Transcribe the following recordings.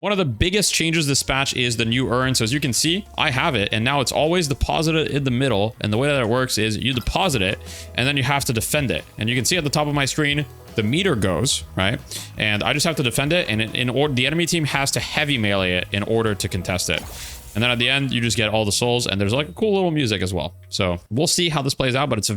One of the biggest changes this patch is the new urn. So as you can see, I have it, and now it's always deposited in the middle. And the way that it works is you deposit it, and then you have to defend it. And you can see at the top of my screen, the meter goes, right? And I just have to defend it, and in order, the enemy team has to heavy melee it in order to contest it. And then at the end, you just get all the souls, and there's like a cool little music as well. So we'll see how this plays out, but it's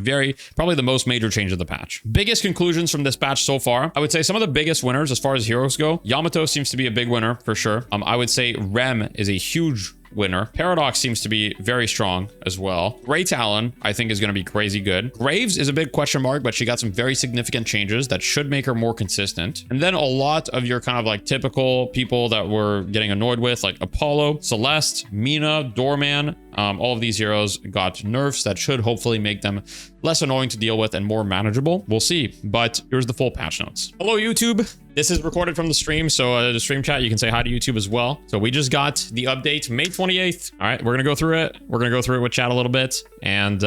probably the most major change of the patch. Biggest conclusions from this patch so far. I would say some of the biggest winners as far as heroes go. Yamato seems to be a big winner for sure. I would say Rem is a huge winner. Paradox seems to be very strong as well. Grey Talon, I think, is going to be crazy good. Graves is a big question mark, but she got some very significant changes that should make her more consistent. And then a lot of your kind of like typical people that we're getting annoyed with, like Apollo, Celeste, Mina, Doorman. All of these heroes got nerfs that should hopefully make them less annoying to deal with and more manageable. We'll see, but here's the full patch notes. Hello, YouTube. This is recorded from the stream, so the stream chat, you can say hi to YouTube as well. So we just got the update May 28th. All right, we're gonna go through it. We're gonna go through it with chat a little bit and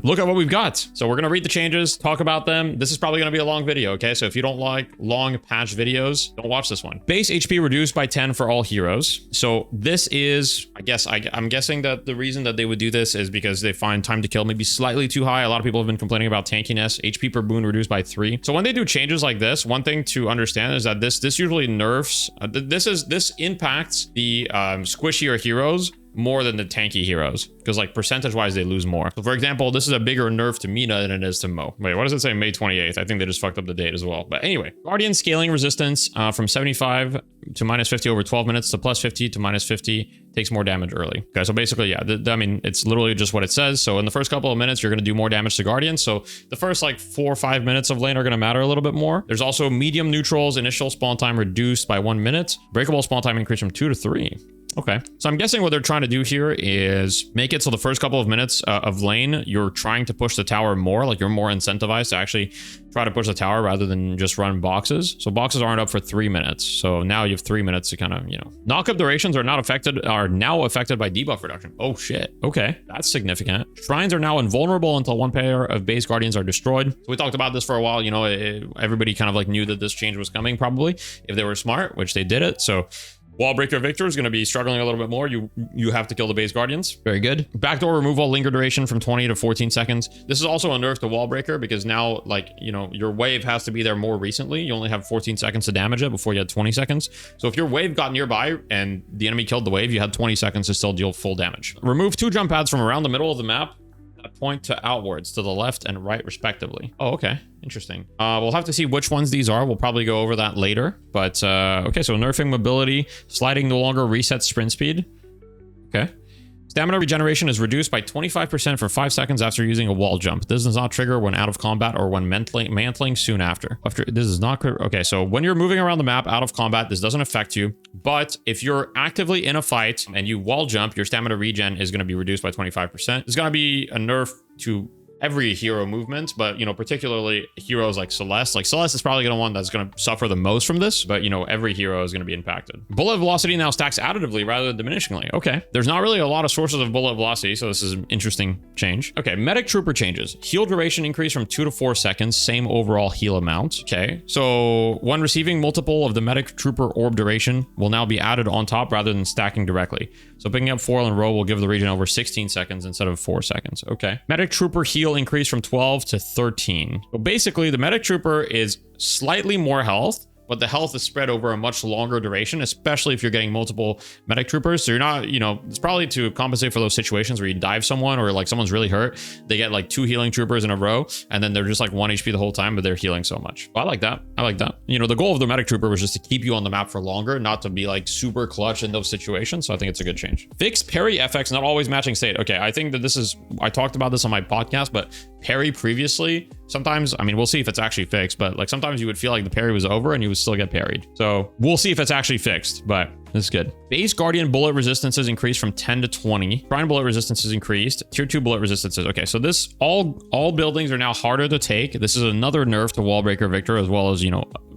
look at what we've got. So we're gonna read the changes, talk about them. This is probably gonna be a long video, okay? So if you don't like long patch videos, don't watch this one. Base HP reduced by 10 for all heroes. So this is, I'm guessing that the reason that they would do this is because they find time to kill maybe slightly too high. A lot of people have been complaining about tankiness. HP per boon reduced by 3. So when they do changes like this, one thing to understand is that this usually nerfs. This impacts the squishier heroes more than the tanky heroes, because like percentage wise they lose more. So for example, this is a bigger nerf to Mina than it is to Mo. Wait, what does it say? May 28th. I think they just fucked up the date as well. But anyway, Guardian scaling resistance from 75 to minus 50 over 12 minutes to plus 50 to minus 50 takes more damage early. Okay, so basically, yeah, I mean, it's literally just what it says. So in the first couple of minutes, you're going to do more damage to Guardians. So the first like 4 or 5 minutes of lane are going to matter a little bit more. There's also medium neutrals, initial spawn time reduced by 1 minute. Breakable spawn time increased from 2 to 3. Okay, so I'm guessing what they're trying to do here is make it so the first couple of minutes of lane, you're trying to push the tower more, like you're more incentivized to actually try to push the tower rather than just run boxes. So boxes aren't up for 3 minutes. So now you have 3 minutes to kind of, knock-up durations are now affected by debuff reduction. Oh shit. Okay, that's significant. Shrines are now invulnerable until one pair of base guardians are destroyed. So we talked about this for a while. Everybody kind of like knew that this change was coming probably if they were smart, which they did it. So Wallbreaker Victor is going to be struggling a little bit more. You have to kill the base guardians. Very good. Backdoor removal linger duration from 20 to 14 seconds. This is also a nerf to Wallbreaker because now, like, your wave has to be there more recently. You only have 14 seconds to damage it before you had 20 seconds. So if your wave got nearby and the enemy killed the wave, you had 20 seconds to still deal full damage. Remove 2 jump pads from around the middle of the map that point to outwards to the left and right respectively. Oh, okay. Interesting. We'll have to see which ones these are. We'll probably go over that later. But okay, so nerfing mobility, sliding no longer resets sprint speed. Okay. Stamina regeneration is reduced by 25% for 5 seconds after using a wall jump. This does not trigger when out of combat or when mantling soon after. This is not... Okay, so when you're moving around the map out of combat, this doesn't affect you. But if you're actively in a fight and you wall jump, your stamina regen is going to be reduced by 25%. It's going to be a nerf to every hero movement, but particularly heroes like Celeste. Like Celeste is probably one that's going to suffer the most from this, but every hero is going to be impacted. Bullet velocity now stacks additively rather than diminishingly. Okay, there's not really a lot of sources of bullet velocity, so this is an interesting change. Okay, medic trooper changes. Heal duration increased from 2 to 4 seconds, same overall heal amount. Okay, so when receiving multiple of the medic trooper orb duration will now be added on top rather than stacking directly. So picking up 4 in a row will give the regen over 16 seconds instead of 4 seconds. Okay, medic trooper heal increase from 12 to 13. So basically the medic trooper is slightly more health, but the health is spread over a much longer duration, especially if you're getting multiple medic troopers. So you're not, it's probably to compensate for those situations where you dive someone or like someone's really hurt. They get like 2 healing troopers in a row and then they're just like 1 HP the whole time, but they're healing so much. I like that. I like that. The goal of the medic trooper was just to keep you on the map for longer, not to be like super clutch in those situations. So I think it's a good change. Fixed parry FX, not always matching state. Okay, I think that I talked about this on my podcast, but parry previously, sometimes, I mean, we'll see if it's actually fixed, but like sometimes you would feel like the parry was over and you would still get parried. So we'll see if it's actually fixed, but this is good. Base Guardian bullet resistances increased from 10 to 20. Shrine bullet resistances increased. Tier 2 bullet resistances. Okay, so this, all buildings are now harder to take. This is another nerf to Wallbreaker Victor, as well as,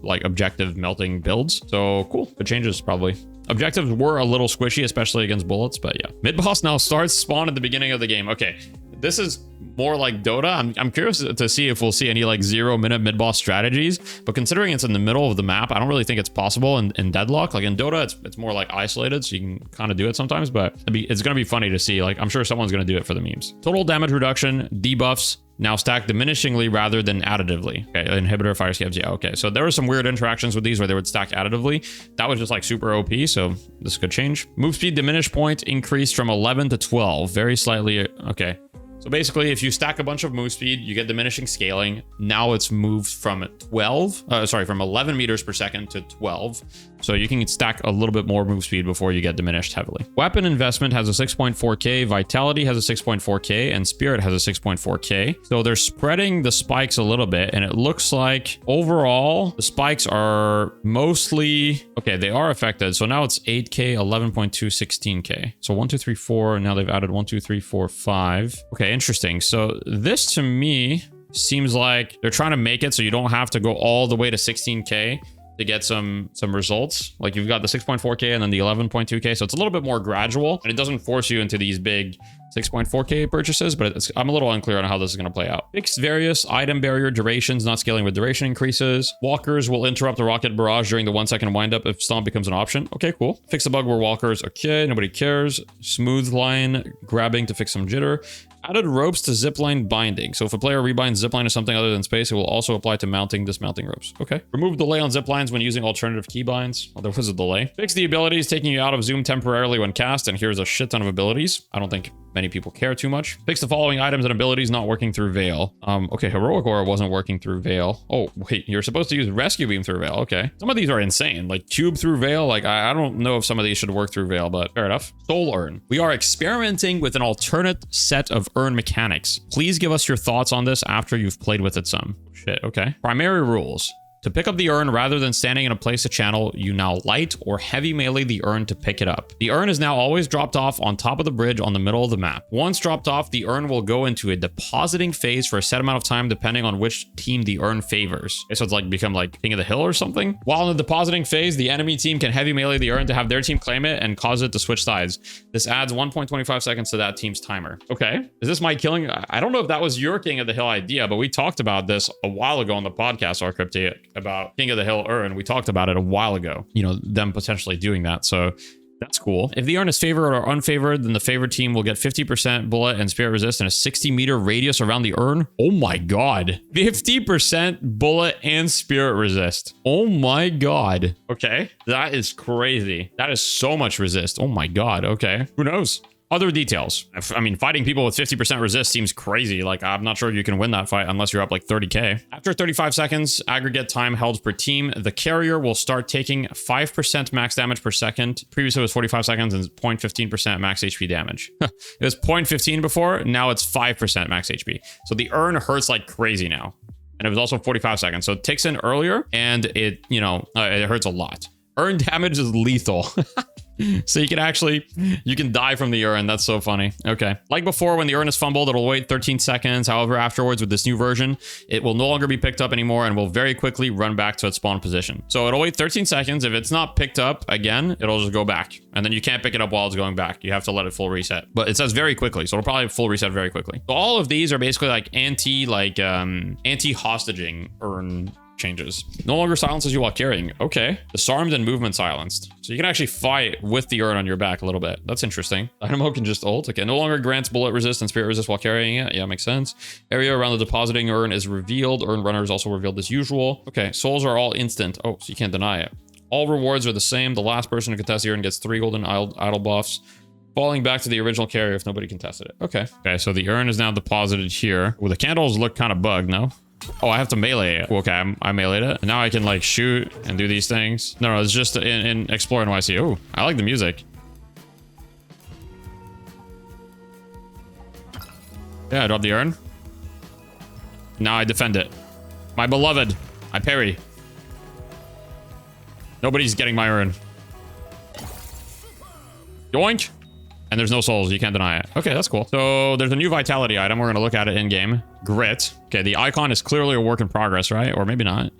like objective melting builds. So cool, good changes probably. Objectives were a little squishy, especially against bullets, but yeah. Mid boss now starts spawn at the beginning of the game. Okay. This is more like Dota. I'm curious to see if we'll see any like 0-minute mid-boss strategies, but considering it's in the middle of the map, I don't really think it's possible in Deadlock. Like in Dota, it's more like isolated, so you can kind of do it sometimes, but it's going to be funny to see. Like, I'm sure someone's going to do it for the memes. Total damage reduction, debuffs, now stack diminishingly rather than additively. Okay, inhibitor, fire escapes, yeah, okay. So there were some weird interactions with these where they would stack additively. That was just like super OP, so this could change. Move speed diminish point increased from 11 to 12, very slightly, okay. So basically, if you stack a bunch of move speed, you get diminishing scaling. Now it's moved from from 11 meters per second to 12. So you can stack a little bit more move speed before you get diminished heavily. Weapon investment has a 6.4k, vitality has a 6.4k, and spirit has a 6.4k. So they're spreading the spikes a little bit, and it looks like overall the spikes are mostly okay. They are affected. So now it's 8k, 11.2, 16k. So 1, 2, 3, 4. And now they've added 1, 2, 3, 4, 5. Okay, interesting. So this to me seems like they're trying to make it so you don't have to go all the way to 16k to get some results. Like you've got the 6.4k and then the 11.2k, so it's a little bit more gradual and it doesn't force you into these big 6.4k purchases, but I'm a little unclear on how this is going to play out. Fixed various item barrier durations, not scaling with duration increases. Walkers will interrupt the rocket barrage during the 1 second windup if stomp becomes an option. Okay, cool. Fix the bug where walkers, okay, nobody cares. Smooth line grabbing to fix some jitter. Added ropes to zipline binding. So if a player rebinds zipline to something other than space, it will also apply to mounting, dismounting ropes. Okay. Remove delay on ziplines when using alternative keybinds. Oh, there was a delay. Fix the abilities, taking you out of zoom temporarily when cast, and here's a shit ton of abilities. I don't think many people care too much. Fix the following items and abilities not working through Veil. Okay, Heroic Aura wasn't working through Veil. Oh, wait, you're supposed to use Rescue Beam through Veil. Okay. Some of these are insane. Like Cube through Veil. Like, I don't know if some of these should work through Veil, but fair enough. Soul Urn. We are experimenting with an alternate set of Urn mechanics. Please give us your thoughts on this after you've played with it some. Shit, okay. Primary rules. To pick up the urn, rather than standing in a place to channel, you now light or heavy melee the urn to pick it up. The urn is now always dropped off on top of the bridge on the middle of the map. Once dropped off, the urn will go into a depositing phase for a set amount of time depending on which team the urn favors. Okay, so it's like become like King of the Hill or something. While in the depositing phase, the enemy team can heavy melee the urn to have their team claim it and cause it to switch sides. This adds 1.25 seconds to that team's timer. Okay, is this my killing? I don't know if that was your King of the Hill idea, but we talked about this a while ago on the podcast, our Cryptic, about King of the Hill Urn. We talked about it a while ago, you know, them potentially doing that. So that's cool. If the urn is favored or unfavored, then the favored team will get 50% bullet and spirit resist in a 60-meter radius around the urn. Oh my god. 50% bullet and spirit resist. Oh my god. Okay. That is crazy. That is so much resist. Oh my god. Okay. Who knows? Other details. I mean, fighting people with 50% resist seems crazy. Like, I'm not sure you can win that fight unless you're up like 30k. After 35 seconds, aggregate time held per team, the carrier will start taking 5% max damage per second. Previously it was 45 seconds and 0.15% max HP damage. It was 0.15 before, now it's 5% max HP. So the urn hurts like crazy now. And it was also 45 seconds. So it takes in earlier and it, you know, it hurts a lot. Urn damage is lethal. So you can die from the urn. That's so funny. Okay. Like before, when the urn is fumbled, it'll wait 13 seconds. However, afterwards with this new version, it will no longer be picked up anymore and will very quickly run back to its spawn position. So it'll wait 13 seconds. If it's not picked up again, it'll just go back. And then you can't pick it up while it's going back. You have to let it full reset. But it says very quickly. So it'll probably full reset very quickly. So all of these are basically like anti-hostage urn changes. No longer silences you while carrying. Okay. Disarmed and movement silenced. So you can actually fight with the urn on your back a little bit. That's interesting. Dynamo can just ult. Okay. No longer grants bullet resist and spirit resist while carrying it. Yeah, makes sense. Area around the depositing urn is revealed. Urn runner is also revealed as usual. Okay. Souls are all instant. Oh, so you can't deny it. All rewards are the same. The last person to contest the urn gets 3 golden idle buffs, falling back to the original carrier if nobody contested it. Okay. Okay. So the urn is now deposited here. Well, the candles look kind of bugged, no? Oh, I have to melee it. Okay, I meleeed it. And now I can like shoot and do these things. No, it's just in Explore NYC. Oh, I like the music. Yeah, I dropped the urn. Now I defend it. My beloved. I parry. Nobody's getting my urn. Yoink. And there's no souls. You can't deny it. Okay, that's cool. So there's a new vitality item. We're going to look at it in game. Grit. Okay, the icon is clearly a work in progress, right? Or maybe not.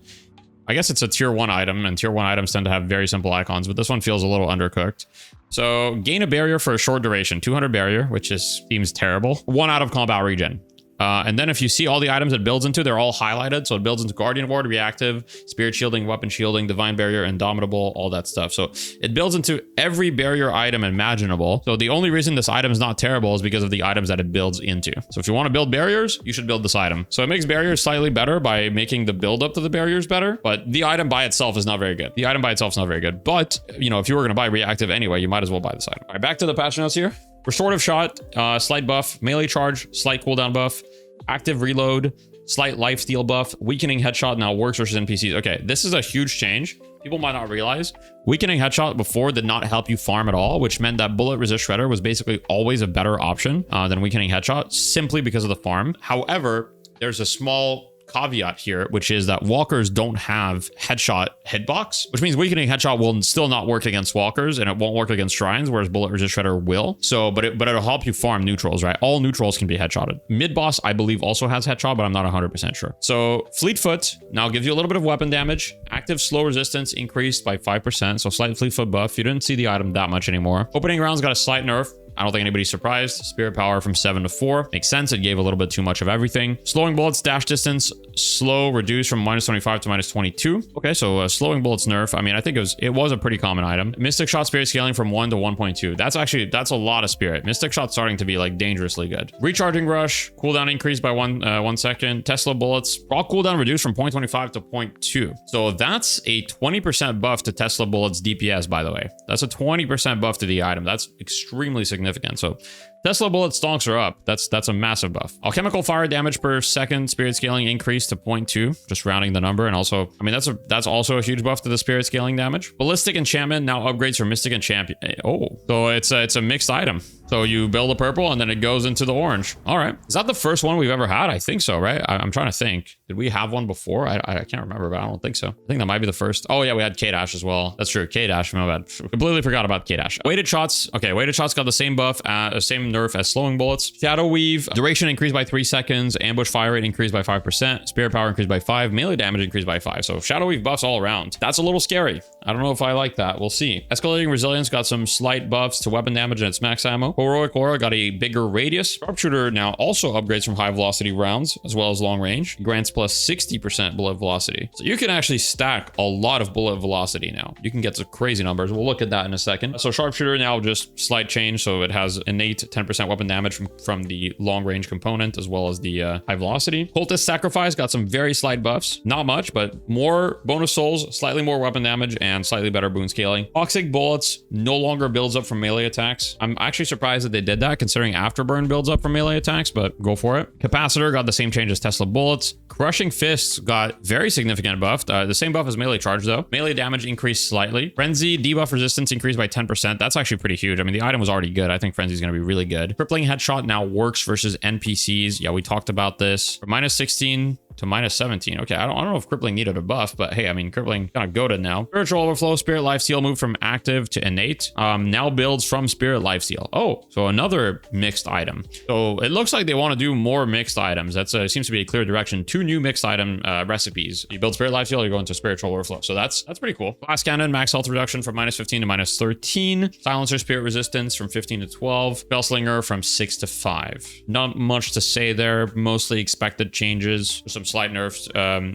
I guess it's a tier 1 item, and tier 1 items tend to have very simple icons, but this one feels a little undercooked. So gain a barrier for a short duration, 200 barrier, which seems terrible. 1 out of combat regen. And then if you see all the items it builds into, they're all highlighted. So it builds into Guardian Ward, Reactive, Spirit Shielding, Weapon Shielding, Divine Barrier, Indomitable, all that stuff. So it builds into every barrier item imaginable. So the only reason this item is not terrible is because of the items that it builds into. So if you want to build barriers, you should build this item. So it makes barriers slightly better by making the build up to the barriers better. But the item by itself is not very good. The item by itself is not very good. But, you know, if you were going to buy Reactive anyway, you might as well buy this item. All right, back to the patch notes here. Restorative Shot, slight buff, melee charge, slight cooldown buff, active reload, slight lifesteal buff, weakening headshot now works versus NPCs. Okay, this is a huge change. People might not realize weakening headshot before did not help you farm at all, which meant that bullet resist shredder was basically always a better option than weakening headshot simply because of the farm. However, there's a small caveat here, which is that walkers don't have headshot hitbox, which means weakening headshot will still not work against walkers and it won't work against shrines, whereas bullet resist shredder will. So, but it'll help you farm neutrals, right? All neutrals can be headshotted. Mid boss, I believe, also has headshot, but I'm not 100% sure. So Fleetfoot now gives you a little bit of weapon damage. Active slow resistance increased by 5%, so slight Fleetfoot buff. You didn't see the item that much anymore. Opening rounds got a slight nerf. I don't think anybody's surprised. Spirit power from 7 to 4. Makes sense. It gave a little bit too much of everything. Slowing bullets, dash distance, slow, reduced from -25 to -22. Okay, so slowing bullets nerf. I mean, I think it was a pretty common item. Mystic shot spirit scaling from 1 to 1.2. That's a lot of spirit. Mystic shot starting to be like dangerously good. Recharging rush, cooldown increased by 1 second. Tesla bullets, raw cooldown reduced from 0.25 to 0.2. So that's a 20% buff to Tesla bullets DPS, by the way. That's a 20% buff to the item. That's extremely significant. So Tesla bullet stonks are up. That's a massive buff. Alchemical fire damage per second spirit scaling increased to 0.2, just rounding the number. And also, I mean, that's also a huge buff to the spirit scaling damage. Ballistic enchantment now upgrades from Mystic Enchantment. Oh, so it's a mixed item. So you build a purple and then it goes into the orange. All right. Is that the first one we've ever had? I think so, right? I'm trying to think. Did we have one before? I can't remember, but I don't think so. I think that might be the first. Oh yeah, we had K-Dash as well. That's true. K-Dash, my bad. Completely forgot about K-Dash. Weighted shots. Okay, weighted shots got the same buff, same nerf as slowing bullets. Shadow weave, duration increased by 3 seconds. Ambush fire rate increased by 5%. Spirit power increased by 5. Melee damage increased by 5. So shadow weave buffs all around. That's a little scary. I don't know if I like that. We'll see. Escalating resilience got some slight buffs to weapon damage and its max ammo. Heroic aura got a bigger radius. Sharpshooter now also upgrades from high velocity rounds as well as long range. Grants plus 60% bullet velocity. So you can actually stack a lot of bullet velocity now. You can get to crazy numbers. We'll look at that in a second. So sharpshooter now just slight change. So it has innate 10% weapon damage from the long range component as well as the high velocity. Cultist sacrifice got some very slight buffs. Not much, but more bonus souls, slightly more weapon damage, and slightly better boon scaling. Toxic bullets no longer builds up from melee attacks. I'm actually surprised that they did that considering Afterburn builds up from melee attacks, but go for it. Capacitor got the same change as Tesla bullets. Crushing fists got very significant buff. The same buff as melee charge though. Melee damage increased slightly. Frenzy debuff resistance increased by 10%. That's actually pretty huge. I mean, the item was already good. I think Frenzy is going to be really good. Crippling headshot now works versus NPCs. Yeah, we talked about this. From -16 to -17. Okay, I don't know if crippling needed a buff, but hey, I mean, crippling kind of goated now. Spiritual overflow, spirit lifesteal moved from active to innate. Now builds from spirit lifesteal. Oh, so another mixed item. So it looks like they want to do more mixed items. That's seems to be a clear direction. 2 new mixed item recipes. You build spirit lifesteal, you go into spiritual overflow. So that's pretty cool. Glass cannon, max health reduction from -15 to -13. Silencer spirit resistance from 15 to 12. Spellslinger from 6 to 5. Not much to say there. Mostly expected changes. Some slight nerfs.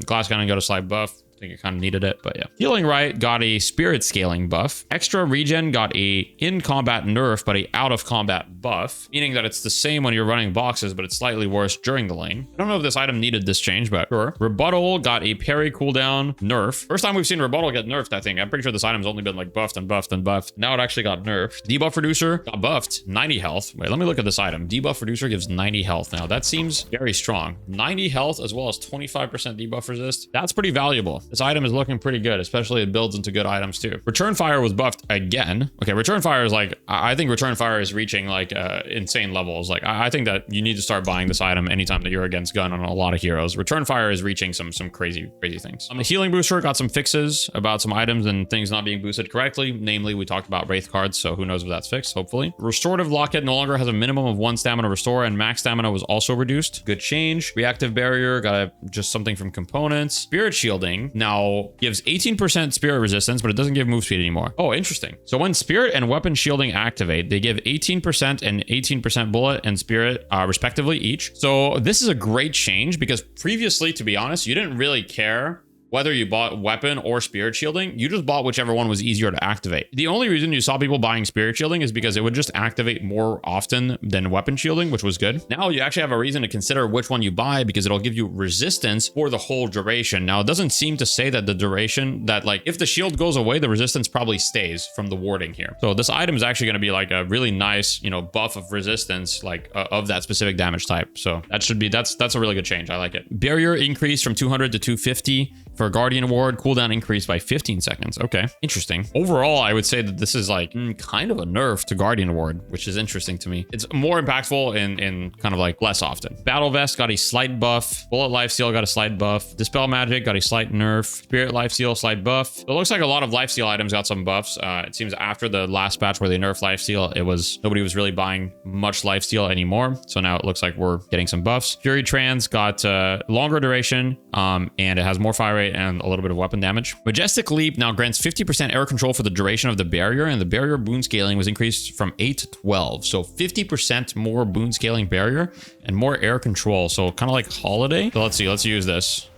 Glass cannon got a slight buff. I think it kind of needed it, but yeah. Healing Right got a spirit scaling buff. Extra regen got a in-combat nerf, but a out-of-combat buff, meaning that it's the same when you're running boxes, but it's slightly worse during the lane. I don't know if this item needed this change, but sure. Rebuttal got a parry cooldown nerf. First time we've seen Rebuttal get nerfed, I think. I'm pretty sure this item's only been like buffed and buffed and buffed. Now it actually got nerfed. Debuff Reducer got buffed. 90 health. Wait, let me look at this item. Debuff Reducer gives 90 health. Now that seems very strong. 90 health as well as 25% debuff resist. That's pretty valuable. This item is looking pretty good, especially it builds into good items too. Return Fire was buffed again. Okay, Return Fire is like, I think Return Fire is reaching like insane levels. Like I think that you need to start buying this item anytime that you're against gun on a lot of heroes. Return Fire is reaching some crazy things. The Healing Booster got some fixes about some items and things not being boosted correctly. Namely, we talked about Wraith cards, so who knows if that's fixed, hopefully. Restorative Locket no longer has a minimum of 1 stamina restore, and max stamina was also reduced. Good change. Reactive Barrier got just something from components. Spirit Shielding now gives 18% spirit resistance, but it doesn't give move speed anymore. Oh, interesting. So when spirit and weapon shielding activate, they give 18% and 18% bullet and spirit respectively each. So this is a great change because previously, to be honest, you didn't really care whether you bought weapon or spirit shielding. You just bought whichever one was easier to activate. The only reason you saw people buying spirit shielding is because it would just activate more often than weapon shielding, which was good. Now you actually have a reason to consider which one you buy because it'll give you resistance for the whole duration. Now it doesn't seem to say that the duration, that like if the shield goes away, the resistance probably stays from the warding here. So this item is actually going to be like a really nice, you know, buff of resistance, like of that specific damage type. So that should be, that's a really good change. I like it. Barrier increase from 200 to 250. For Guardian Ward, cooldown increased by 15 seconds. Okay, interesting. Overall, I would say that this is like kind of a nerf to Guardian Ward, which is interesting to me. It's more impactful in kind of like less often. Battle Vest got a slight buff. Bullet Lifesteal got a slight buff. Dispel Magic got a slight nerf. Spirit Lifesteal, slight buff. It looks like a lot of Lifesteal items got some buffs. It seems after the last patch where they nerfed Lifesteal, nobody was really buying much Lifesteal anymore. So now it looks like we're getting some buffs. Fury Trans got longer duration, and it has more fire rate and a little bit of weapon damage. Majestic Leap now grants 50% air control for the duration of the barrier, and the barrier boon scaling was increased from 8 to 12. So 50% more boon scaling barrier and more air control. So kind of like Holliday. So let's see, let's use this.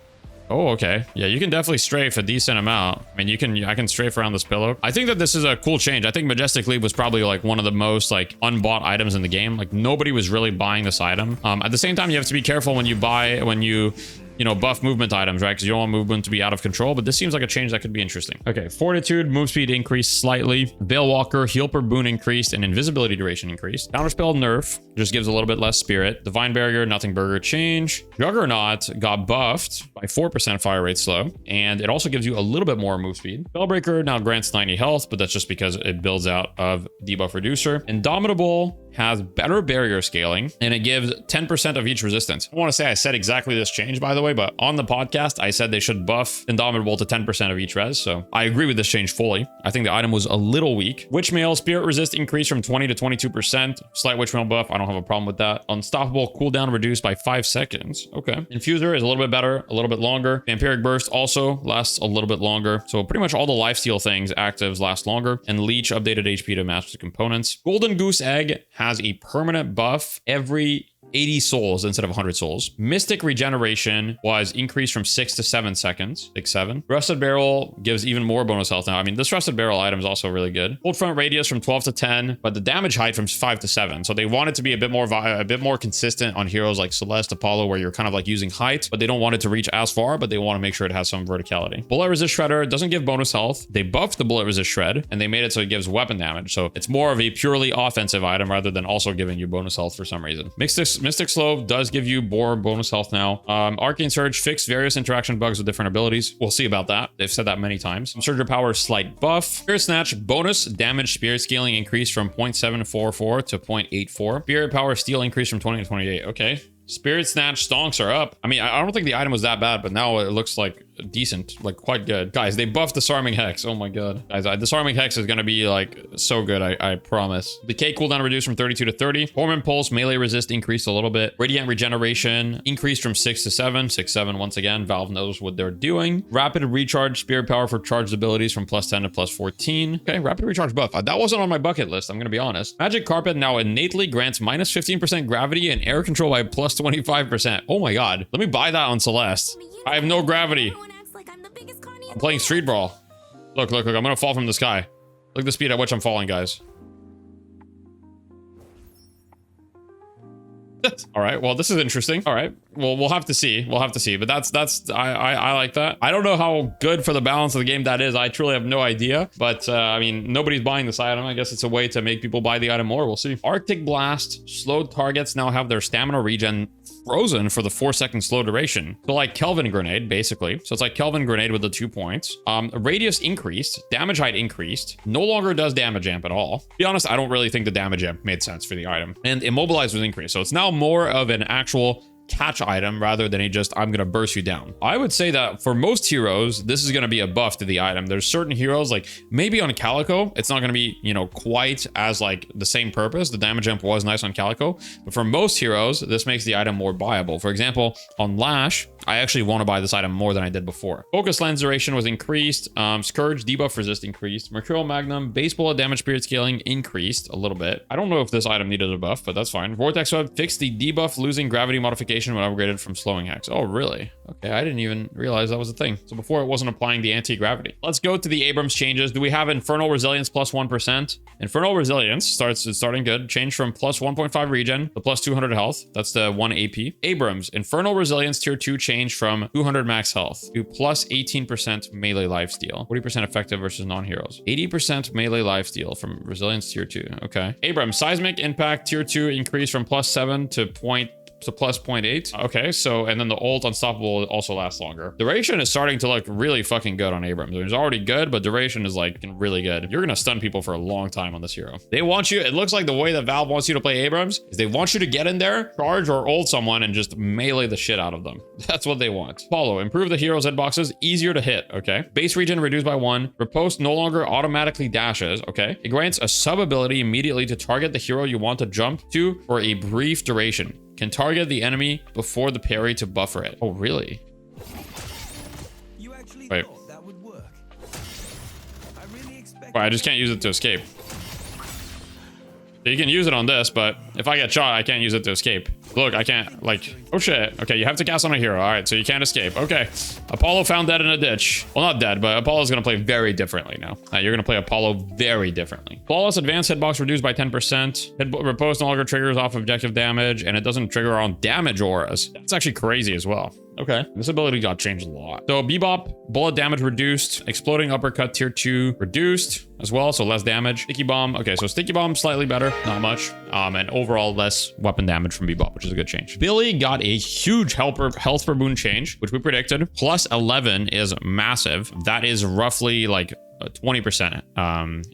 Oh, okay. Yeah, you can definitely strafe a decent amount. I mean, I can strafe around this pillow. I think that this is a cool change. I think Majestic Leap was probably like one of the most like unbought items in the game. Like nobody was really buying this item. At the same time, you have to be careful when you buff movement items, right? Because you don't want movement to be out of control, but this seems like a change that could be interesting. Okay, Fortitude, move speed increased slightly. Veil Walker, heal per boon increased, and invisibility duration increased. Counterspell nerf, just gives a little bit less spirit. Divine Barrier, Nothing Burger change. Juggernaut got buffed by 4% fire rate slow, and it also gives you a little bit more move speed. Spellbreaker now grants 90 health, but that's just because it builds out of debuff reducer. Indomitable has better barrier scaling, and it gives 10% of each resistance. I want to say I said exactly this change, by the way, but on the podcast, I said they should buff Indomitable to 10% of each res, so I agree with this change fully. I think the item was a little weak. Witchmail, Spirit Resist increased from 20 to 22%. Slight Witchmail buff, I don't have a problem with that. Unstoppable, cooldown reduced by 5 seconds. Okay. Infuser is a little bit better, a little bit longer. Vampiric Burst also lasts a little bit longer. So pretty much all the lifesteal things, actives last longer, and Leech updated HP to match the components. Golden Goose Egg has a permanent buff every 80 souls instead of 100 souls. Mystic Regeneration was increased from 6 to 7 seconds. 6, 7. Rusted Barrel gives even more bonus health now. I mean, this Rusted Barrel item is also really good. Hold front radius from 12 to 10, but the damage height from 5 to 7. So they want it to be a bit more consistent on heroes like Celeste, Apollo, where you're kind of like using height, but they don't want it to reach as far, but they want to make sure it has some verticality. Bullet Resist Shredder doesn't give bonus health. They buffed the Bullet Resist Shred, and they made it so it gives weapon damage. So it's more of a purely offensive item rather than also giving you bonus health for some reason. Mystic Slow does give you more bonus health now. Arcane Surge fixed various interaction bugs with different abilities. We'll see about that. They've said that many times. Surge of Power slight buff. Spirit Snatch bonus damage spirit scaling increased from 0.744 to 0.84. Spirit Power Steel increased from 20 to 28. Okay. Spirit Snatch stonks are up. I mean, I don't think the item was that bad, but now it looks like decent, like quite good. Guys, they buffed Disarming Hex. Oh my god. Guys, Disarming Hex is going to be like so good, I promise. Decay cooldown reduced from 32 to 30. Torment Pulse melee resist increased a little bit. Radiant Regeneration increased from 6 to 7. 6, 7 once again. Valve knows what they're doing. Rapid Recharge Spirit Power for charged abilities from plus 10 to plus 14. Okay, Rapid Recharge buff. That wasn't on my bucket list, I'm going to be honest. Magic Carpet now innately grants minus 15% gravity and air control by plus 25%. Oh my god. Let me buy that on Celeste. I have no gravity. I'm playing Street Brawl. Look. I'm gonna fall from the sky. Look at the speed at which I'm falling, guys. All right, well, this is interesting. All right, well, we'll have to see. But I like that. I don't know how good for the balance of the game that is. I truly have no idea. But I mean, nobody's buying this item. I guess it's a way to make people buy the item more. We'll see. Arctic Blast. Slowed targets now have their stamina regen frozen for the 4-second slow duration. So like Kelvin Grenade, basically. So it's like Kelvin Grenade with the 2 points. Radius increased. Damage height increased. No longer does damage amp at all. To be honest, I don't really think the damage amp made sense for the item. And Immobilize was increased. So it's now more of an actual catch item rather than a just I'm gonna burst you down. I would say that for most heroes, this is gonna be a buff to the item. There's certain heroes, like maybe on Calico, it's not gonna be, you know, quite as like the same purpose. The damage jump was nice on Calico, but for most heroes, this makes the item more viable. For example, on Lash, I actually want to buy this item more than I did before. Focus lens duration was increased. Scourge debuff resist increased. Mercurial Magnum base bullet damage period scaling increased a little bit. I don't know if this item needed a buff, but that's fine. Vortex Web fixed the debuff losing gravity modification when upgraded from slowing hacks. Oh, really? Okay, I didn't even realize that was a thing. So before it wasn't applying the anti-gravity. Let's go to the Abrams changes. Do we have Infernal Resilience plus 1%? Infernal Resilience starting good. Change from plus 1.5 regen to plus 200 health. That's the 1 AP. Abrams, Infernal Resilience tier 2 change from 200 max health to plus 18% melee lifesteal. 40% effective versus non-heroes. 80% melee lifesteal from Resilience tier 2. Okay. Abrams, Seismic Impact tier 2 increase from plus 7 to plus 0.8. Okay, so, and then the ult Unstoppable also lasts longer. Duration is starting to look really fucking good on Abrams. It's already good, but duration is like really good. You're gonna stun people for a long time on this hero. They want you, it looks like the way that Valve wants you to play Abrams is they want you to get in there, charge or ult someone and just melee the shit out of them. That's what they want. Apollo, improve the hero's hitboxes, easier to hit, okay? Base regen reduced by 1. Riposte no longer automatically dashes, okay? It grants a sub ability immediately to target the hero you want to jump to for a brief duration. Can target the enemy before the parry to buffer it. Oh, really? You actually Wait. thought that would work. I really expect. Well, I just can't use it to escape. So you can use it on this, but if I get shot, I can't use it to escape. Look, I can't, like, oh shit. Okay, you have to cast on a hero. All right, so you can't escape. Okay. Apollo found dead in a ditch. Well, not dead, but Apollo's gonna play very differently now. You're gonna play Apollo very differently. Flawless advanced hitbox reduced by 10%. Riposte no longer triggers off objective damage, and it doesn't trigger on damage auras. That's actually crazy as well. Okay, this ability got changed a lot. So Bebop, bullet damage reduced, exploding uppercut tier 2 reduced as well, so less damage. Sticky bomb, okay, so sticky bomb slightly better, not much, and overall less weapon damage from Bebop, which is a good change. Billy got a huge health per boon change, which we predicted. Plus 11 is massive. That is roughly like 20%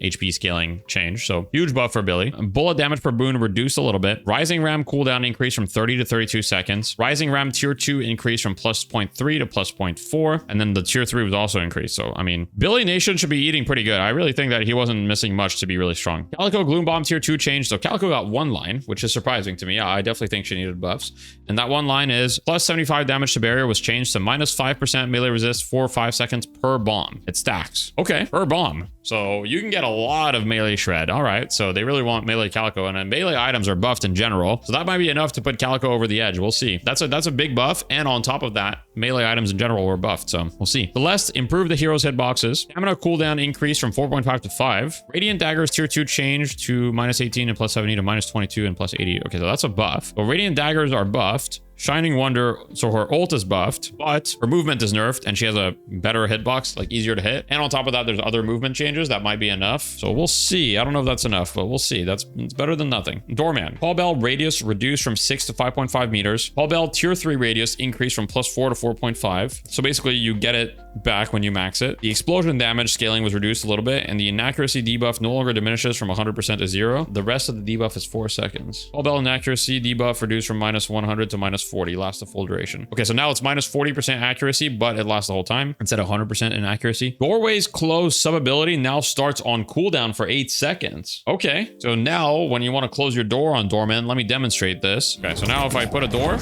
HP scaling change. So huge buff for Billy. Bullet damage per boon reduced a little bit. Rising Ram cooldown increased from 30 to 32 seconds. Rising Ram tier 2 increased from plus 0.3 to plus 0.4. And then the tier 3 was also increased. So, I mean, Billy Nation should be eating pretty good. I really think that he wasn't missing much to be really strong. Calico Gloom Bomb tier 2 changed. So Calico got one line, which is surprising to me. I definitely think she needed buffs. And that one line is plus 75 damage to barrier was changed to minus 5% melee resist for 5 seconds per bomb. It stacks. Okay. Per bomb. So you can get a lot of melee shred. All right. So they really want melee Calico, and then melee items are buffed in general. So that might be enough to put Calico over the edge. We'll see. That's a big buff. And on top of that, melee items in general were buffed. So we'll see. Celeste improved the hero's hitboxes. Stamina cooldown increased from 4.5 to 5. Radiant Daggers tier 2 changed to minus 18 and plus 70 to minus 22 and plus 80. Okay, so that's a buff. But Radiant Daggers are buffed. Shining Wonder, so her ult is buffed, but her movement is nerfed and she has a better hitbox, like easier to hit. And on top of that, there's other movement changes that might be enough. So we'll see. I don't know if that's enough, but we'll see. It's better than nothing. Doorman. Paul Bell radius reduced from 6 to 5.5 meters. Paul Bell tier 3 radius increased from plus 4 to 4.5. So basically you get it back when you max it. The explosion damage scaling was reduced a little bit, and the inaccuracy debuff no longer diminishes from 100% to 0. The rest of the debuff is 4 seconds. Paul Bell inaccuracy debuff reduced from minus 100 to minus 40, lasts the full duration. Okay, so now it's minus 40% accuracy, but it lasts the whole time instead of 100% inaccuracy. Doorway's close sub ability now starts on cooldown for 8 seconds. Okay, so now when you want to close your door on Doorman, let me demonstrate this. Okay, so now if I put a door,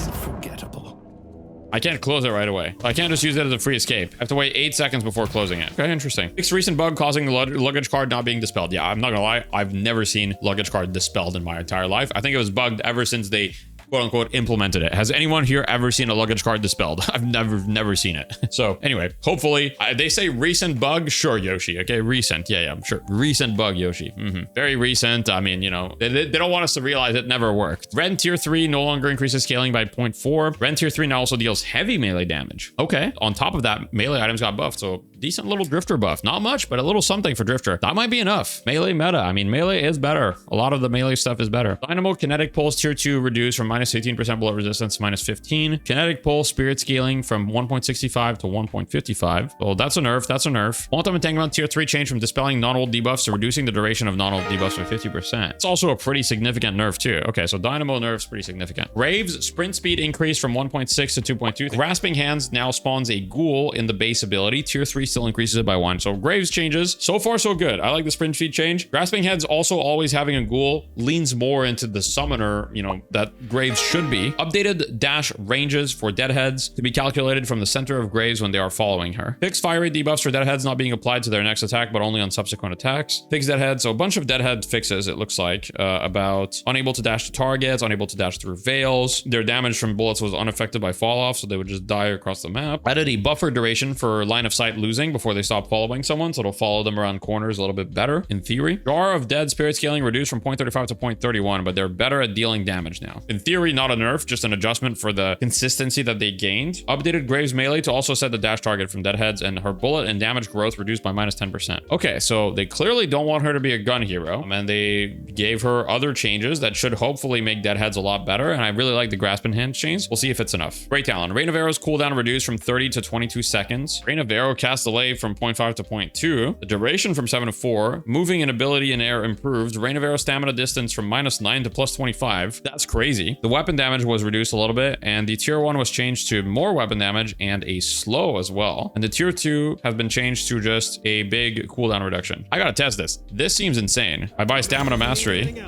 I can't close it right away. I can't just use it as a free escape. I have to wait 8 seconds before closing it. Okay, interesting. Fixed recent bug causing the luggage card not being dispelled. Yeah, I'm not gonna lie. I've never seen luggage card dispelled in my entire life. I think it was bugged ever since they quote unquote implemented it. Has anyone here ever seen a luggage card dispelled? I've never seen it. So anyway, hopefully they say recent bug. Sure, Yoshi. Okay, recent. Yeah, I'm sure. Recent bug, Yoshi. Very recent. I mean, you know, they don't want us to realize it never worked. Ren tier 3 no longer increases scaling by 0.4. Ren tier 3 now also deals heavy melee damage. Okay. On top of that, melee items got buffed. So decent little drifter buff. Not much, but a little something for drifter. That might be enough. Melee meta. I mean, melee is better. A lot of the melee stuff is better. Dynamo kinetic pulse tier 2 reduced from minus 18% bullet resistance to minus 15. Kinetic pulse spirit scaling from 1.65 to 1.55. Well, that's a nerf. That's a nerf. Quantum entanglement tier 3 change from dispelling non-ult debuffs to reducing the duration of non-ult debuffs by 50%. It's also a pretty significant nerf too. Okay, so Dynamo nerf's pretty significant. Graves sprint speed increase from 1.6 to 2.2. Grasping hands now spawns a ghoul in the base ability. Tier 3 still increases it by 1. So Graves changes. So far, so good. I like the sprint speed change. Grasping hands also always having a ghoul leans more into the summoner, you know, that Graves should be. Updated dash ranges for deadheads to be calculated from the center of Graves when they are following her. Fixed fire rate debuffs for deadheads not being applied to their next attack, but only on subsequent attacks. Fixed deadheads. So a bunch of deadhead fixes, it looks like, about unable to dash to targets, unable to dash through veils. Their damage from bullets was unaffected by fall off, so they would just die across the map. Added a buffer duration for line of sight losing before they stop following someone, so it'll follow them around corners a little bit better in theory. Jar of Dead spirit scaling reduced from 0.35 to 0.31, but they're better at dealing damage now. In theory, not a nerf, just an adjustment for the consistency that they gained. Updated Graves melee to also set the dash target from deadheads, and her bullet and damage growth reduced by minus 10%. Okay, so they clearly don't want her to be a gun hero, and they gave her other changes that should hopefully make deadheads a lot better, and I really like the grasp and hand change. We'll see if it's enough. Great Talon. Rain of Arrows cooldown reduced from 30 to 22 seconds. Rain of Arrow cast delay from 0.5 to 0.2. The duration from 7 to 4. Moving and ability in air improved. Rain of Arrow stamina distance from minus 9 to plus 25. That's crazy. The weapon damage was reduced a little bit, and the tier 1 was changed to more weapon damage and a slow as well. And the tier 2 has been changed to just a big cooldown reduction. I gotta test this. This seems insane. I buy stamina mastery.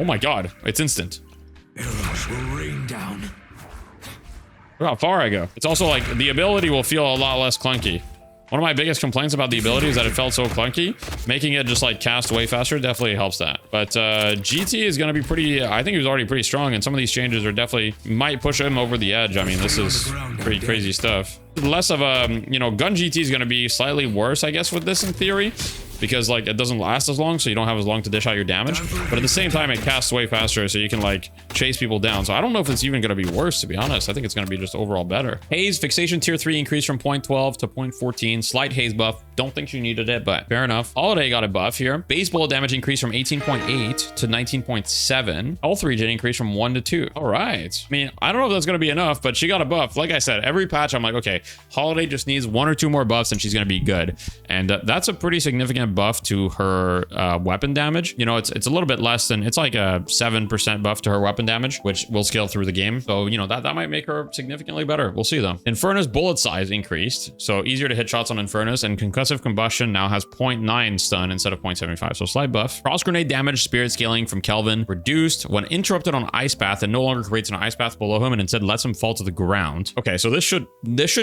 Oh my god, it's instant. Arrows will rain down. Look how far I go. It's also like the ability will feel a lot less clunky. One of my biggest complaints about the ability is that it felt so clunky. Making it just like cast way faster definitely helps that. But GT is going to be pretty, I think he was already pretty strong, and some of these changes are definitely might push him over the edge. I mean, this is pretty crazy stuff. Less of a, you know, gun GT is going to be slightly worse, I guess, with this in theory, because like it doesn't last as long, so you don't have as long to dish out your damage, but at the same time it casts way faster, so you can like chase people down. So I don't know if it's even going to be worse, to be honest. I think it's going to be just overall better. Haze fixation tier 3 increased from 0.12 to 0.14. Slight Haze buff. Don't think she needed it, but fair enough. Holliday got a buff here. Base bullet damage increased from 18.8 to 19.7. Health regen increased from 1 to 2. All right. I mean, I don't know if that's going to be enough, but she got a buff. Like I said, every patch I'm like, okay, Holliday just needs 1 or 2 more buffs and she's going to be good. And that's a pretty significant buff to her weapon damage. You know, it's a little bit less than, it's like a 7% buff to her weapon damage, which will scale through the game. So, you know, that might make her significantly better. We'll see though. Infernus bullet size increased, so easier to hit shots on Infernus, and concussive combustion now has 0.9 stun instead of 0.75, so slight buff. Cross grenade damage spirit scaling from Kelvin reduced when interrupted on ice path, and no longer creates an ice path below him and instead lets him fall to the ground. Okay, so this should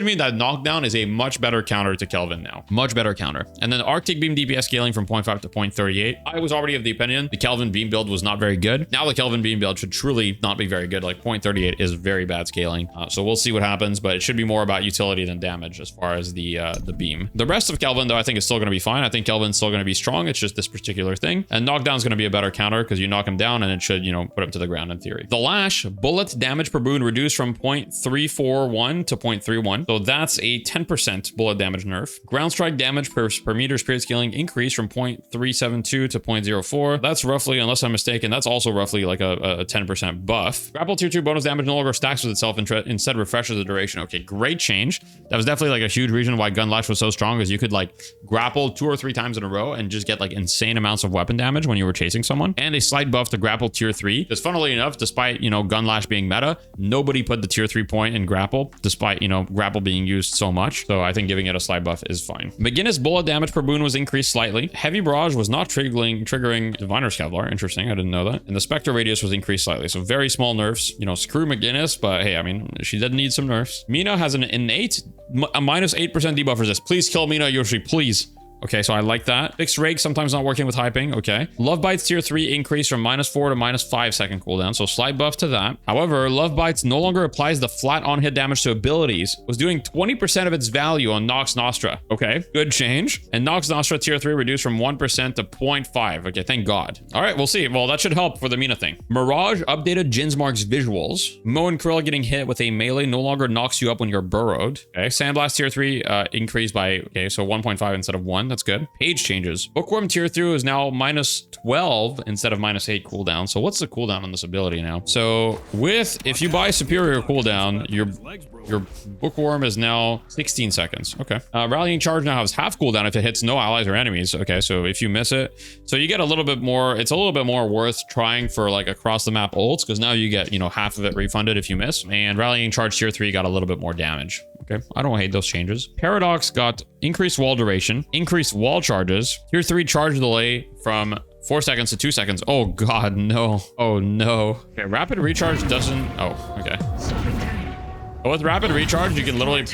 mean that knockdown is a much better counter to Kelvin now. Much better counter. And then Arctic beam DPS scaling from 0.5 to 0.38. I was already of the opinion the Kelvin beam build was not very good. Now the Kelvin beam build should truly not be very good. Like 0.38 is very bad scaling. So we'll see what happens, but it should be more about utility than damage as far as the beam. The rest of Kelvin though, I think is still going to be fine. I think Kelvin's still going to be strong. It's just this particular thing. And knockdown is going to be a better counter because you knock him down and it should, you know, put him to the ground in theory. The Lash bullet damage per boon reduced from 0.341 to 0.31. So that's a 10% bullet damage nerf. Ground strike damage per meter spirit scaling increased from 0.372 to 0.04. That's roughly, unless I'm mistaken, that's also roughly like a 10% buff. Grapple tier 2 bonus damage no longer stacks with itself, instead refreshes the duration. Okay, great change. That was definitely like a huge reason why Gun Lash was so strong, is you could like grapple 2 or 3 times in a row and just get like insane amounts of weapon damage when you were chasing someone. And a slight buff to grapple tier 3. Because funnily enough, despite, you know, Gun Lash being meta, nobody put the tier 3 point in grapple, despite, you know, grapple being used so much. So I think giving it a slight buff is fine. McGinnis bullet damage per boon was increased slightly. Heavy barrage was not triggering Diviner's Kevlar. Interesting, I didn't know that. And the Spectre radius was increased slightly. So very small nerfs. You know, screw McGinnis, but hey, I mean, she did need some nerfs. Mina has an innate a minus 8% debuff resist. Please kill Mina, Yoshi, please. Okay, so I like that. Fixed Rake sometimes not working with hyping. Okay. Love Bites tier 3 increase from -4 to -5 second cooldown. So slight buff to that. However, Love Bites no longer applies the flat on hit damage to abilities. Was doing 20% of its value on Nox Nostra. Okay, good change. And Nox Nostra tier 3 reduced from 1% to 0.5. Okay, thank God. All right, we'll see. Well, that should help for the Mina thing. Mirage updated Jinsmark's visuals. Mo and Krill getting hit with a melee no longer knocks you up when you're burrowed. Okay, Sandblast tier 3 increased by, okay, so 1.5 instead of 1. That's good. Paige changes. Bookworm tier 3 is now -12 instead of -8 cooldown. So what's the cooldown on this ability now? So if you buy superior cooldown, your Bookworm is now 16 seconds. Okay. Rallying Charge now has half cooldown if it hits no allies or enemies. Okay, so if you miss it, so you get a little bit more, it's a little bit more worth trying for like across the map ults, because now you get, you know, half of it refunded if you miss. And Rallying Charge tier 3 got a little bit more damage. Okay, I don't hate those changes. Paradox got increased wall duration, increased wall charges, tier 3 charge delay from 4 seconds to 2 seconds. Oh God, no. Oh no. Okay, rapid recharge doesn't, oh, okay. But with rapid recharge, you can literally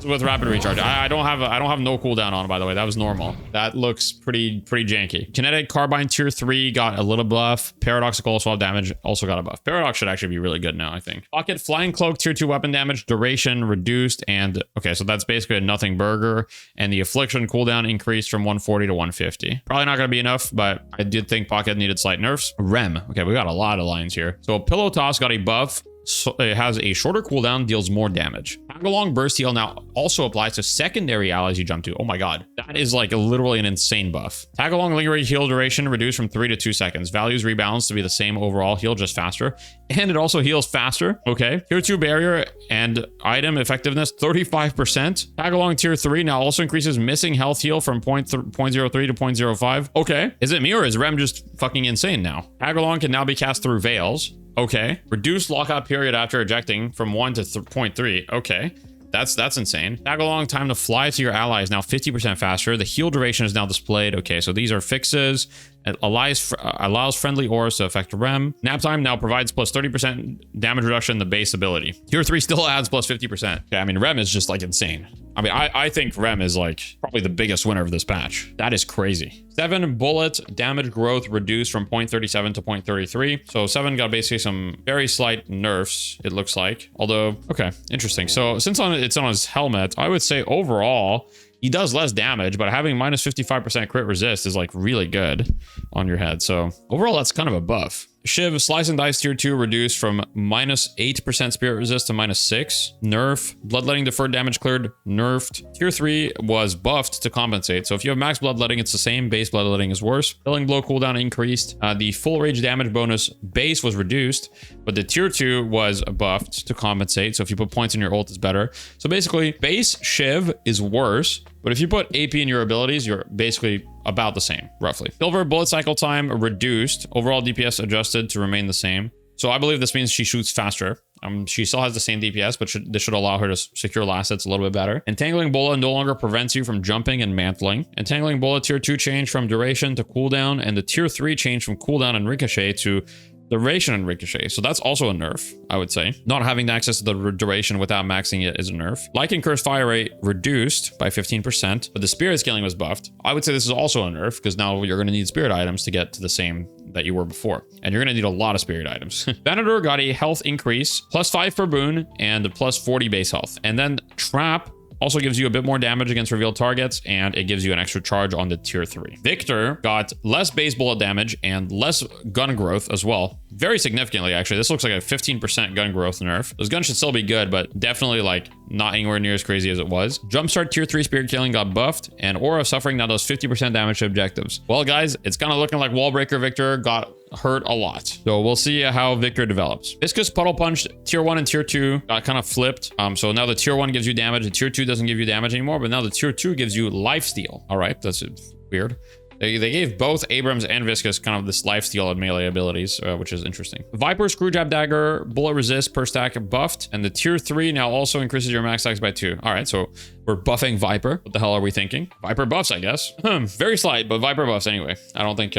with rapid recharge. I don't have no cooldown on, by the way. That was normal. That looks pretty janky. Kinetic Carbine tier 3 got a little buff. Paradoxical swap damage also got a buff. Paradox should actually be really good now, I think. Pocket Flying Cloak tier 2 weapon damage duration reduced, and okay, so that's basically a nothing burger. And the affliction cooldown increased from 140 to 150. Probably not gonna be enough, but I did think Pocket needed slight nerfs. Rem. Okay, we got a lot of lines here. So Pillow Toss got a buff. So it has a shorter cooldown, deals more damage. Tag-along burst heal now also applies to secondary allies you jump to. Oh my God, that is like literally an insane buff. Tag-along lingering heal duration reduced from 3 to 2 seconds. Values rebalanced to be the same overall heal, just faster. And it also heals faster. Okay. Tier 2 barrier and item effectiveness 35%. Tag-along tier 3 now also increases missing health heal from 0.03 to 0.05. Okay. Is it me or is Rem just fucking insane now? Tag-along can now be cast through veils. Okay. Reduced lockout period after ejecting from 1 to 0.3. Okay. That's insane. Tag along time to fly to your ally is now 50% faster. The heal duration is now displayed. Okay, so these are fixes. It allows friendly auras to affect Rem. Nap time now provides plus 30% damage reduction in the base ability. Tier 3 still adds plus 50%. Okay, I mean, Rem is just like insane. I mean, I think Rem is like probably the biggest winner of this patch. That is crazy. 7 bullet damage growth reduced from 0.37 to 0.33. So 7 got basically some very slight nerfs, it looks like. Although, okay, interesting. So since it's on his helmet, I would say overall, he does less damage, but having minus 55% crit resist is like really good on your head. So overall, that's kind of a buff. Shiv, Slice and Dice tier 2 reduced from minus 8% spirit resist to minus 6. Nerf. Bloodletting deferred damage cleared. Nerfed. Tier 3 was buffed to compensate. So if you have max bloodletting, it's the same. Base bloodletting is worse. Killing blow cooldown increased. The full rage damage bonus base was reduced, but the tier 2 was buffed to compensate. So if you put points in your ult, it's better. So basically, base Shiv is worse, but if you put AP in your abilities, you're basically about the same, roughly. Silver bullet cycle time reduced. Overall DPS adjusted to remain the same. So I believe this means she shoots faster. She still has the same DPS, but this should allow her to secure last hits a little bit better. Entangling Bullet no longer prevents you from jumping and mantling. Entangling Bullet tier 2 changed from duration to cooldown, and the tier 3 changed from cooldown and ricochet to duration and ricochet. So that's also a nerf, I would say. Not having access to the duration without maxing it is a nerf. Lycan Curse fire rate reduced by 15%, but the spirit scaling was buffed. I would say this is also a nerf because now you're going to need spirit items to get to the same that you were before. And you're going to need a lot of spirit items. Venator got a health increase, plus 5 per boon and plus 40 base health. And then Trap also gives you a bit more damage against revealed targets, and it gives you an extra charge on the tier 3. Victor got less base bullet damage and less gun growth as well. Very significantly, actually. This looks like a 15% gun growth nerf. Those guns should still be good, but definitely like not anywhere near as crazy as it was. Jumpstart tier 3 spirit killing got buffed, and Aura of Suffering now does 50% damage to objectives. Well, guys, it's kind of looking like Wallbreaker Victor got hurt a lot. So we'll see how Victor develops. Viscous Puddle Punch tier 1 and tier 2 got kind of flipped. So now the tier 1 gives you damage, the tier 2 doesn't give you damage anymore, but now the tier 2 gives you lifesteal. All right, that's weird. They gave both Abrams and Viscous kind of this lifesteal and melee abilities, which is interesting. Vyper Screwjab Dagger, bullet resist per stack buffed, and the tier 3 now also increases your max stacks by 2. All right, so we're buffing Vyper. What the hell are we thinking? Vyper buffs, I guess. Very slight, but Vyper buffs anyway. I don't think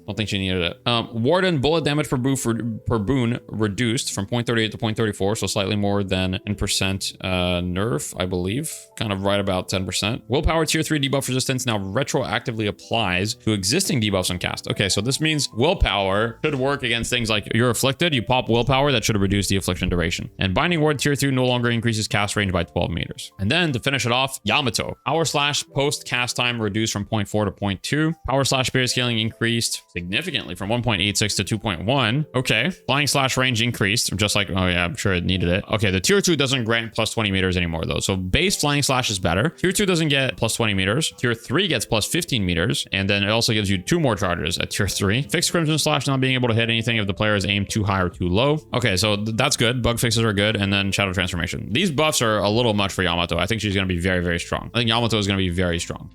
Don't think she needed it. Warden bullet damage per boon reduced from 0.38 to 0.34, so slightly more than in percent nerf, I believe. Kind of right about 10%. Willpower tier 3 debuff resistance now retroactively applies to existing debuffs on cast. Okay, so this means willpower should work against things like you're afflicted, you pop willpower, that should reduce the affliction duration. And binding ward tier 2 no longer increases cast range by 12 meters. And then to finish it off, Yamato. Power slash post cast time reduced from 0.4 to 0.2. Power slash spirit scaling increased significantly from 1.86 to 2.1. Okay. Flying slash range increased. Just like, oh yeah, I'm sure it needed it. Okay, the tier 2 doesn't grant plus 20 meters anymore though. So base flying slash is better. Tier 2 doesn't get plus 20 meters. Tier 3 gets plus 15 meters. And then it also gives you 2 more charges at tier 3. Fixed crimson slash not being able to hit anything if the player is aimed too high or too low. Okay, so that's good. Bug fixes are good. And then shadow transformation. These buffs are a little much for Yamato. I think she's going to be very, very strong. I think Yamato is going to be very strong.